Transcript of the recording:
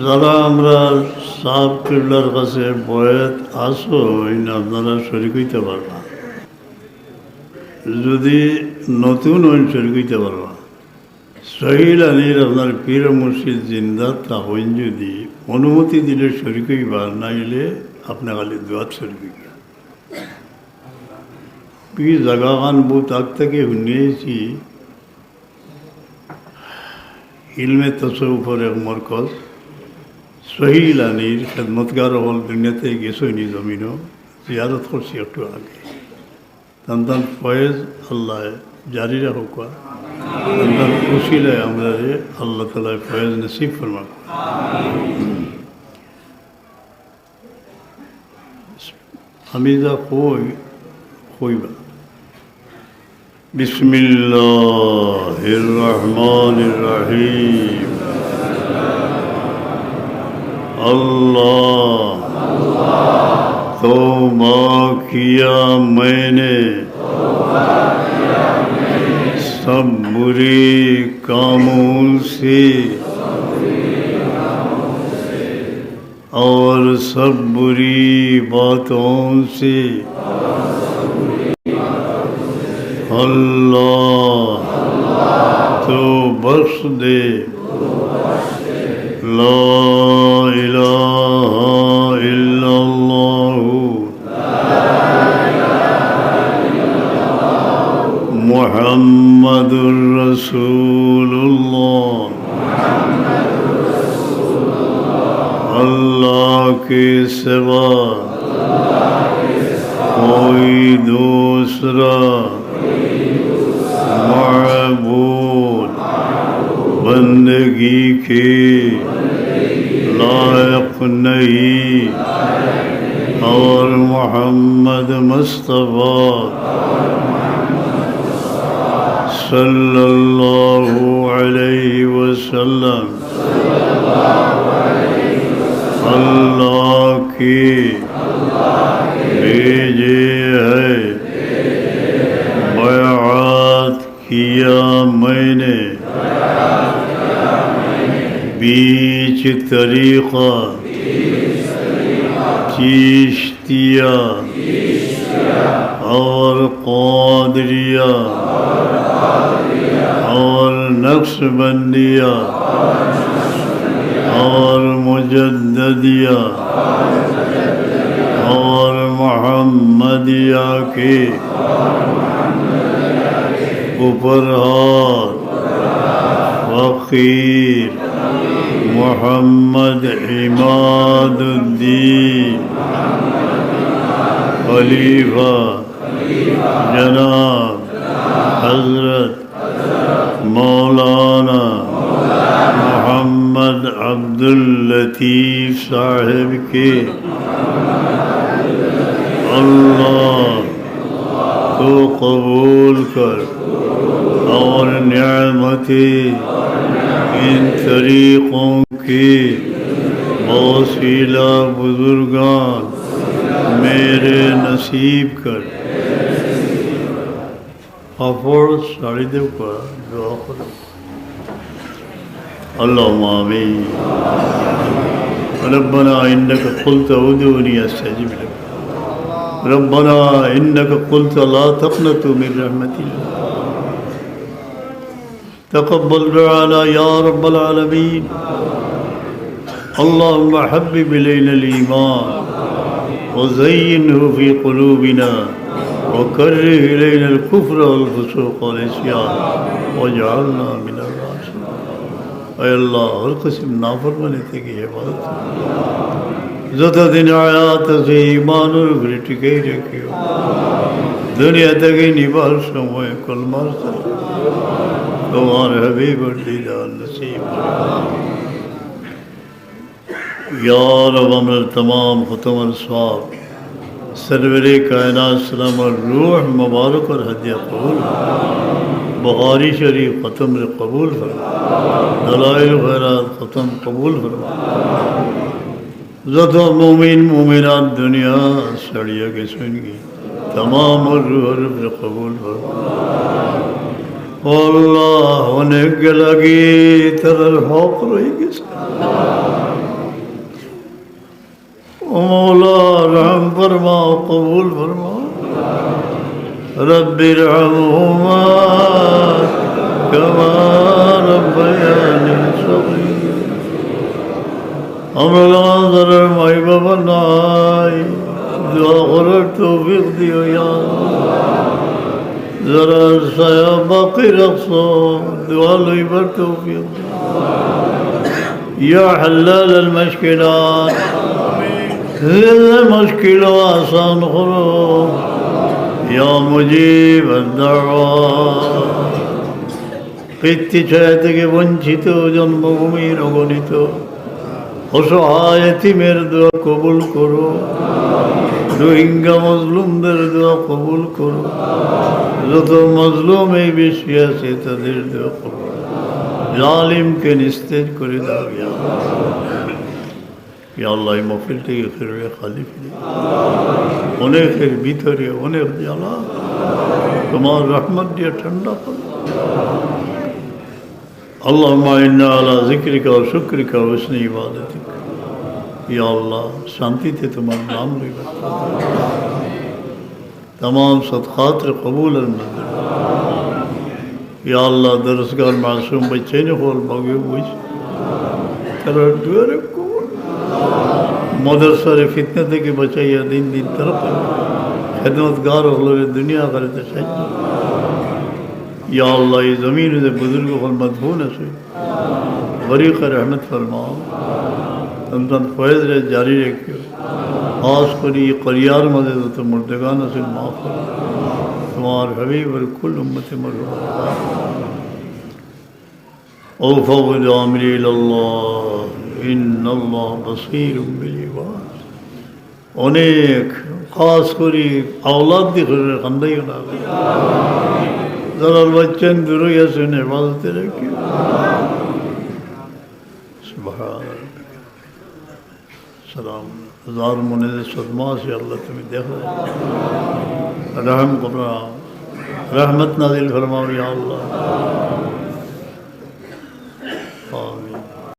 যারা আমরা সাব কিবলার কাছে বয়াত আসো আপনারা শরীক হইতে পারবা, যদি নতুন হইন শরীক হইতে পারবা। সহিল আলীর আপনার পীর মুর্শিদ জিন্দা তা হইন যদি অনুমতি দিলে শরীক হইবা, নাইলে আপনি খালি দোয়াত শরীক হইবা। পীর জাগাখান বহুত আগ থেকে শুনিয়েছি ইলমে তসৌফর এক মরকজ সহিল আলীর খেদমতগার হল দুনিয়াতে গেছইনি জমিনও জিয়ারত করছি একটু আগে। তান ফয়েজ আল্লাহ জারি রাখুক, তান খুশিলায় আমরা আল্লাহ তালা ফয়েজ নসিব ফরমাক। আমি যা কইবা বিসমিল্লাহির রহমানির রহিম। अल्लाह तौबा किया मैंने सब बुरे कामों से और सब बुरी बातों से। अल्लाह तो बख्श दे ला इलाहा इल्लल्लाह मुहम्मदुर रसूलुल्लाह। अल्लाह के सिवा कोई दूसरा माबूद बंदगी के लायक नहीं और मोहम्मद मुस्तफ़ा सल्लल्लाहु अलैहि वसल्लम अल्लाह के भेजे है। बयात किया मैंने बीच तरीक़ा चिश्तिया और क़ादरिया और नक्शबंदिया और मुजद्दिया और मोहम्मदिया के उपहार फ़कीर मोहम्मद इमादुद्दीन खलीफा जनाब हज़रत मौलाना मोहम्मद अब्दुल लतीफ़ साहिब के अल्लाह को कबूल कर और नियामते इन तरीक़ों के वसीला बुजुर्गान मेरे नसीब कर। अफोर साड़ी देव का दुआ करो। अल्लाहुम्मा आमीन। रब्बना इन्नका क़ुल्त उदूनी अस्तजिब लक। रब्बना इन्नका क़ुल्त ला तक़नतु मिन रहमतिल्लाह। तक़ब्बल दुआना या रब्बल आलमीन। अल्लाहुम्मा हब्बिब इलैनल ईमान व ज़य्यिनहु फ़ी क़ुलूबिना व कर्रिह इलैनल कुफ़्र वल फ़ुसूक़ वल इस्यान वजअलना मिनर राशिदीन। ऐ अल्लाह हर किस्म नाफरमानी থেকে হেফাজত যতদিন আয়াত আছে ঈমানের উপরে টিকিয়ে রেখো। দুনিয়া থেকে নিবার সময় কলমার সাথে তোমার হাবিবের দিদার নসিব या रब अमर तमाम ख़ुतमल स्वाब सरवर कायनात सलाम और रूह मुबारक और हदिया कबूल। बुखारी शरीफ ख़त्म कबूल फरमा। दलाइल खैरात ख़त्म कबूल फरमा। ज़तो मोमिन मोमिनात दुनिया सड़िया के सुनगी तमाम और रूह कबूल फरमा। আল্লাহ অনেক লাগে তার হক রয়ে গেছে ও মৌলা রহম ফরমাও কবুল ফরমাও রব্বির রহমহুমা কামা রাব্বায়ানি সগীরা আমরা যারা মাই বাবা নাই দোয়া করার তৌফিক দিও ইয়া যারা ছায়া বাকি রাখছো দোয়া লইবার তৌফিক দিও ইয়া হাল্লাল আল মুশকিলাত মুশকিল আসান করো ইয়া মুজিব আদ-দাওয়াত কৃত্তি ছায়া থেকে বঞ্চিত জন্মভূমির অগণিত অসহায় এতিমের দোয়া কবুল করো রোহিঙ্গা মজলুমদের দোয়া কবুল করো যত মজলুম এই বেশি আছে তাদের দোয়া করো জালিমকে নিস্তেজ করে দাও ইয়া আল্লাহ এই মহফিলটাকে ফিরে খালি ফিরে অনেকের ভিতরে অনেক জ্বালা তোমার রহমত দিয়ে ঠান্ডা করো اللهم إنا على ذكرك وشكرك وحسن عبادتك या अल्लाह शांति थे तुम्हारा नाम ले तमाम सदक़ात कबूल मंजूर या अल्लाह दरसगार मासूम बच्चे ने खोल मांगे बुझ तेरा दुआर कबूल मदरसा रे फितने थे कि बचाइया दिन दिन तरफ खिदमतगार हो दुनिया करे तो सही या अल्लाह ये ज़मीन से बुजुर्ग को मदफून है गरीक रहमत फरमाओ तमतन फैज़ रे जारी रखियो खास करी करियार मदे तो मुर्दगान से माफ़ करो तुम्हार हबीब और कुल उम्मत मरहूम औफ़क़ अमरी इलल्लाह इन्नल्लाह बसीरुम बिल इबाद अनेक खास करी औलाद दी खंदाई ना ज़रा बच्चन दुरुया से इबादत रखियो सुभान सलाम हजार मुने सदमा से अल्लाह तुम्हें देख रहे रहम करो रहमत नाज़िल फरमाओ या अल्लाह